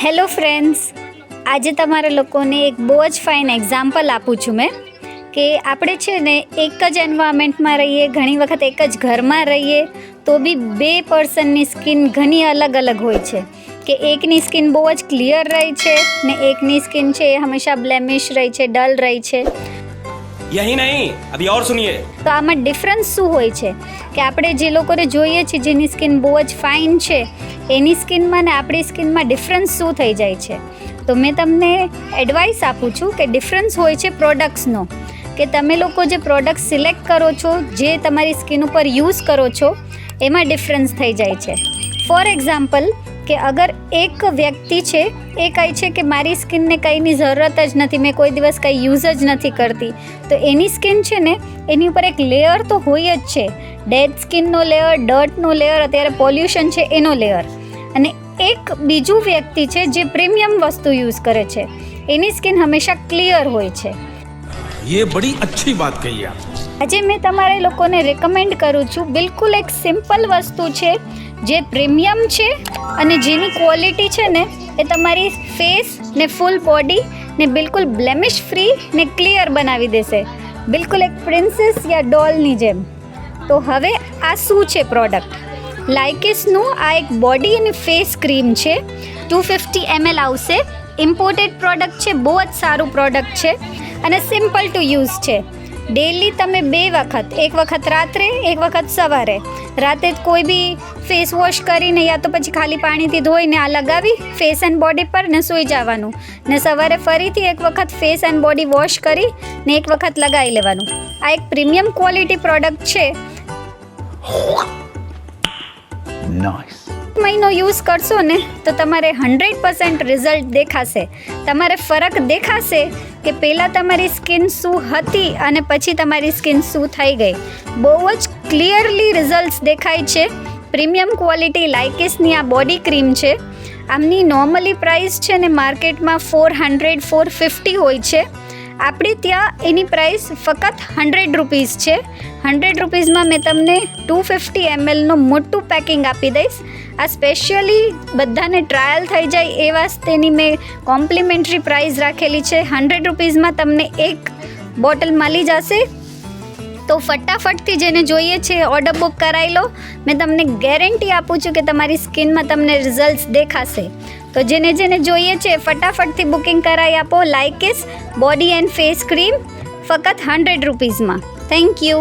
Hello friends, આજે તમારા લોકોને એક બહુ જ ફાઇન એક્ઝામ્પલ આપું છું મેં કે આપણે છે ને એક જ એન્વાયરમેન્ટમાં રહીએ, ઘણી વખત એક જ ઘરમાં રહીએ તો બી બે પર્સનની સ્કિન ઘણી અલગ અલગ હોય છે કે એકની સ્કિન બહુ જ ક્લિયર રહી છે ને એકની સ્કિન છે એ હંમેશા બ્લેમિશ રહી છે, ડલ રહી છે. यही नहीं, अभी और सुनिए. તો આમાં ડિફરન્સ શું હોય છે કે આપણે જે લોકોને જોઈએ છીએ જેની સ્કિન બહુ જ ફાઇન છે એની સ્કિનમાં ને આપણી સ્કિનમાં ડિફરન્સ શું થઈ જાય છે. તો મેં તમને એડવાઇસ આપું છું કે ડિફરન્સ હોય છે પ્રોડક્ટ્સનો, કે તમે લોકો જે પ્રોડક્ટ સિલેક્ટ કરો છો, જે તમારી સ્કિન ઉપર યુઝ કરો છો એમાં ડિફરન્સ થઈ જાય છે. ફોર એક્ઝામ્પલ કે અગર એક વ્યક્તિ છે એ કહે છે કે મારી સ્કિનને કંઈની જરૂરત જ નથી, મેં કોઈ દિવસ કંઈ યુઝ જ નથી કરતી, તો એની સ્કિન છે ને એની ઉપર એક લેયર તો હોય જ છે, ડેડ સ્કિનનો લેયર, ડર્ટનો લેયર, અત્યારે પોલ્યુશન છે એનો લેયર. અને એક બીજું વ્યક્તિ છે જે પ્રીમિયમ વસ્તુ યુઝ કરે છે, એની સ્કિન હંમેશા ક્લિયર હોય છે. ये बड़ी अच्छी बात कही आप. આજે મેં તમારે લોકોને રેકમેન્ડ કરું છું, બિલકુલ એક સિમ્પલ વસ્તુ છે જે પ્રીમિયમ છે અને જેની ક્વોલિટી છે ને એ તમારી ફેસ ને ફૂલ બોડી ને બિલકુલ બ્લેમિશ ફ્રી ને ક્લિયર બનાવી દેશે, બિલકુલ એક પ્રિન્સેસ યા ડોલની જેમ. તો હવે આ શું છે પ્રોડક્ટ? લાઇકિસનું આ એક બોડી અને ફેસ ક્રીમ છે, 250 ml આવશે. ઇમ્પોર્ટેડ પ્રોડક્ટ છે, બહુ જ સારું પ્રોડક્ટ છે અને સિમ્પલ ટુ યુઝ છે. ડેલી તમે 2 વખત, એક વખત રાત્રે, એક વખત સવારે, રાતે કોઈ બી ફેસ વોશ કરીને યા તો પછી ખાલી પાણીથી ધોઈને આ લગાવી ફેસ એન્ડ બોડી પર ને સૂઈ જવાનું, ને સવારે ફરીથી એક વખત ફેસ એન્ડ બોડી વોશ કરી ને એક વખત લગાવી લેવાનું. આ એક પ્રીમિયમ ક્વોલિટી પ્રોડક્ટ છે. Nice. મહિનો યુઝ કરશો ને તો તમારે 100% રિઝલ્ટ દેખાશે. તમારે ફરક દેખાશે કે પહેલાં તમારી સ્કિન શું હતી અને પછી તમારી સ્કિન શું થઈ ગઈ. બહુ જ ક્લિયરલી રિઝલ્ટ્સ દેખાય છે. પ્રીમિયમ ક્વોલિટી લાઇકિસની આ બોડી ક્રીમ છે. આમની નોર્મલી પ્રાઇસ છે ને માર્કેટમાં 400-450 હોય છે. આપણે ત્યાં એની પ્રાઇસ ફક્ત 100 રૂપીસ છે. 100 રૂપીસમાં મેં તમને 250 mlનું મોટું પેકિંગ આપી દઈશ. આ સ્પેશિયલી બધાને ટ્રાયલ થઈ જાય એ વાસ્તેની મેં કોમ્પ્લિમેન્ટરી પ્રાઇસ રાખેલી છે. 100 રૂપીસમાં તમને એક બોટલ મળી જશે. તો ફટાફટથી જેને જોઈએ છે ઓર્ડર બુક કરાવી લો. મેં તમને ગેરંટી આપું છું કે તમારી સ્કિનમાં તમને રિઝલ્ટ્સ દેખાશે. તો જેને જોઈએ છે ફટાફટથી બુકિંગ કરાવી આપો. લાઇકિસ બોડી એન્ડ ફેસ ક્રીમ ફક્ત 100 રૂપીસમાં. Thank you.